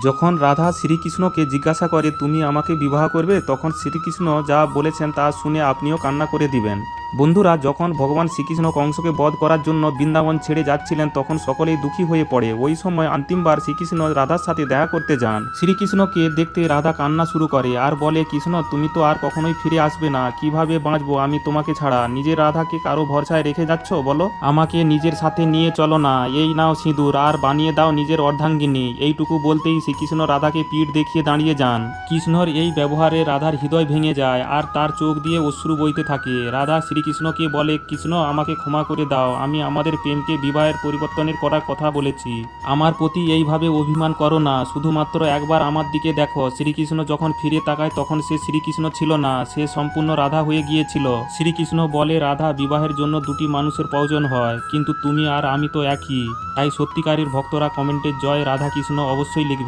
যখন রাধা শ্রীকৃষ্ণকে জিজ্ঞাসা করে তুমি আমাকে বিবাহ করবে, তখন শ্রীকৃষ্ণ যা বলেছেন তা শুনে আপনিও কান্না করে দিবেন। বন্ধুরা, যখন ভগবান শ্রীকৃষ্ণ কংসকে বধ করার জন্য বৃন্দাবন ছেড়ে যাচ্ছিলেন, তখন সকলেই দুঃখী হয়ে পড়ে। ওই সময় অন্তিমবার শ্রীকৃষ্ণ রাধার সাথে দেখা করতে যান। শ্রীকৃষ্ণকে দেখতে রাধা কান্না শুরু করে আর বলে, কৃষ্ণ তুমি তো আর কখনোই ফিরে আসবে না, কিভাবে বাঁচবো আমি তোমাকে ছাড়া? নিজের রাধাকে কারো ভরসায় রেখে যাচ্ছ বলো? আমাকে নিজের সাথে নিয়ে চলো না, এই নাও সিঁদুর আর বানিয়ে দাও নিজের অর্ধাঙ্গিনী। এইটুকু বলতেই শ্রীকৃষ্ণ রাধাকে পিঠ দেখিয়ে দাঁড়িয়ে যান। কৃষ্ণর এই ব্যবহারে রাধার হৃদয় ভেঙে যায় আর তার চোখ দিয়ে অশ্রু বইতে থাকে। রাধা শ্রীকৃষ্ণকে বলে, কৃষ্ণ আমাকে ক্ষমা করে দাও, আমি আমাদের প্রেমকে বিবাহের পরিবর্তনের করার কথা বলেছি। আমার প্রতি এইভাবে অভিমান করো না, শুধুমাত্র একবার আমার দিকে দেখো। শ্রীকৃষ্ণ যখন ফিরে তাকায় তখন সে শ্রীকৃষ্ণ ছিল না, সে সম্পূর্ণ রাধা হয়ে গিয়েছিল। শ্রীকৃষ্ণ বলে, রাধা, বিবাহের জন্য দুটি মানুষের প্রয়োজন হয়, কিন্তু তুমি আর আমি তো একই। তাই সত্যিকারের ভক্তরা কমেন্টে জয় রাধা কৃষ্ণ অবশ্যই লিখবে।